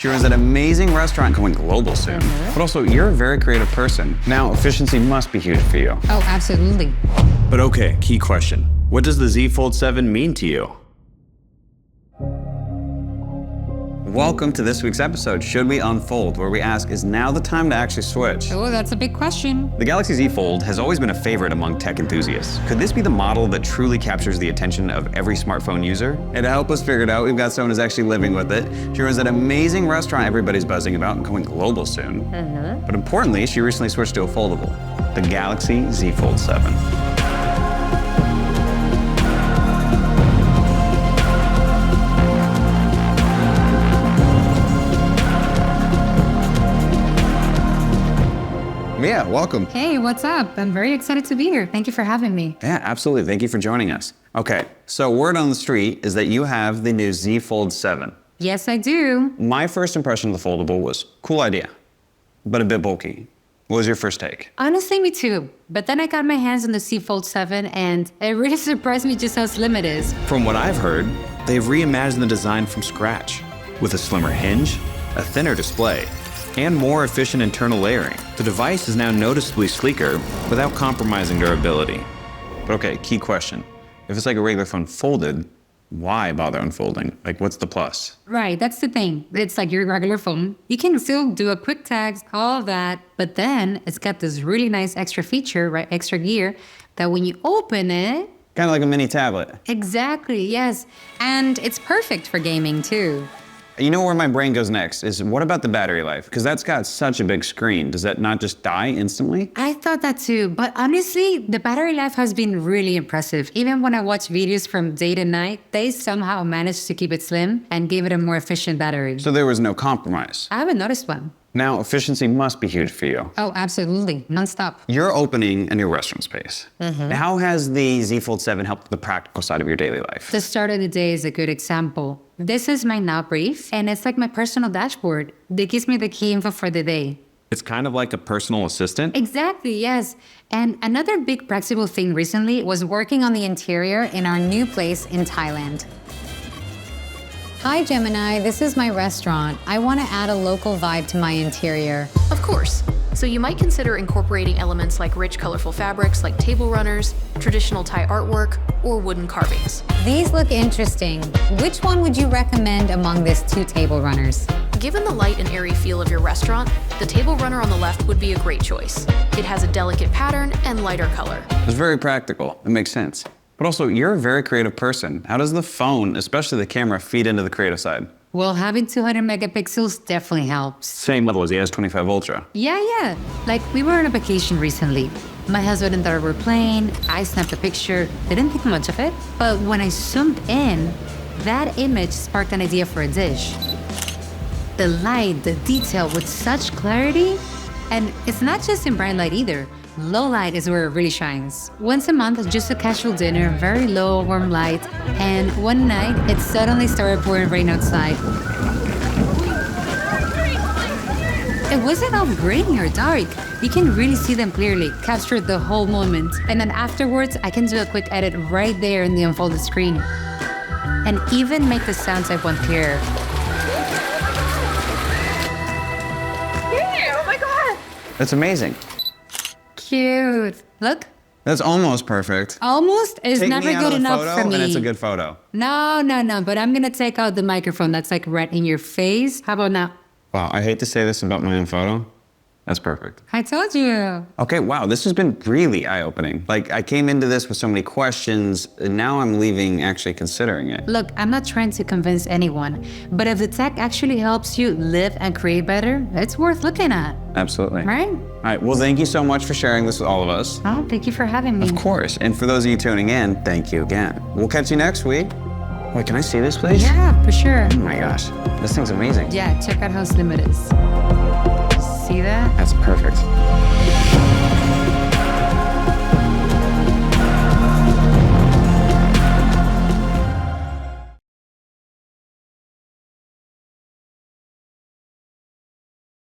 She runs an amazing restaurant going global soon. But also, you're a very creative person. Now, efficiency must be huge for you. Oh, absolutely. But okay, key question. What does the Z Fold7 mean to you? Welcome to this week's episode, Should We Unfold, where we ask, is now the time to actually switch? Oh, that's a big question. The Galaxy Z Fold has always been a favorite among tech enthusiasts. Could this be the model that truly captures the attention of every smartphone user? And to help us figure it out, we've got someone who's actually living with it. She runs an amazing restaurant everybody's buzzing about and going global soon. But importantly, she recently switched to a foldable, the Galaxy Z Fold 7. Yeah, welcome. Hey, what's up? I'm very excited to be here. Thank you for having me. Yeah, absolutely. Thank you for joining us. Okay, so word on the street is that you have the new Z Fold 7. Yes, I do. My first impression of the foldable was cool idea, but a bit bulky. What was your first take? Honestly, me too. But then I got my hands on the Z Fold 7 and it really surprised me just how slim it is. From what I've heard, they've reimagined the design from scratch with a slimmer hinge, a thinner display, and more efficient internal layering. The device is now noticeably sleeker without compromising durability. But okay, key question. If it's like a regular phone folded, why bother unfolding? Like, what's the plus? Right, that's the thing. It's like your regular phone. You can still do a quick tags, all of that, but then it's got this really nice extra feature, right, extra gear, that when you open it... Kind of like a mini tablet. Exactly, yes. And it's perfect for gaming too. You know where my brain goes next is what about the battery life? Because that's got such a big screen. Does that not just die instantly? I thought that too, but honestly, the battery life has been really impressive. Even when I watch videos from day to night, they somehow managed to keep it slim and give it a more efficient battery. So there was no compromise. I haven't noticed one. Now, efficiency must be huge for you. Oh, absolutely, nonstop. You're opening a new restaurant space. How has the Z Fold 7 helped the practical side of your daily life? The start of the day is a good example. This is my now brief, and it's like my personal dashboard that gives me the key info for the day. It's kind of like a personal assistant? Exactly, yes. And another big practical thing recently was working on the interior in our new place in Thailand. Hi Gemini, this is my restaurant. I want to add a local vibe to my interior. Of course. So you might consider incorporating elements like rich, colorful fabrics like table runners, traditional Thai artwork, or wooden carvings. These look interesting. Which one would you recommend among these two table runners? Given the light and airy feel of your restaurant, the table runner on the left would be a great choice. It has a delicate pattern and lighter color. It's very practical. It makes sense. But also, you're a very creative person. How does the phone, especially the camera, feed into the creative side? Well, having 200 megapixels definitely helps. Same level as the S25 Ultra. Yeah. Like, we were on a vacation recently. My husband and daughter were playing. I snapped a picture. Didn't think much of it. But when I zoomed in, that image sparked an idea for a dish. The light, the detail with such clarity. And it's not just in bright light either. Low light is where it really shines. Once a month, just a casual dinner, very low, warm light. And one night, it suddenly started pouring rain outside. It wasn't all grainy or dark. You can really see them clearly, capture the whole moment. And then afterwards, I can do a quick edit right there in the unfolded screen. And even make the sounds I want clearer. Oh my God! That's amazing. Cute. Look. That's almost perfect. Almost is Take never me out good of the enough photo, for me. and it's a good photo. No, but I'm gonna take out the microphone that's like right in your face. How about now? Wow, I hate to say this about my own photo. That's perfect. I told you. Okay, wow, this has been really eye-opening. Like, I came into this with so many questions, and now I'm leaving actually considering it. Look, I'm not trying to convince anyone, but if the tech actually helps you live and create better, it's worth looking at. Absolutely. Right? All right, well, thank you so much for sharing this with all of us. Oh, thank you for having me. Of course, and for those of you tuning in, thank you again. We'll catch you next week. Wait, can I see this, please? Yeah, for sure. Oh my gosh, this thing's amazing. Yeah, check out how slim it is. See that? That's perfect.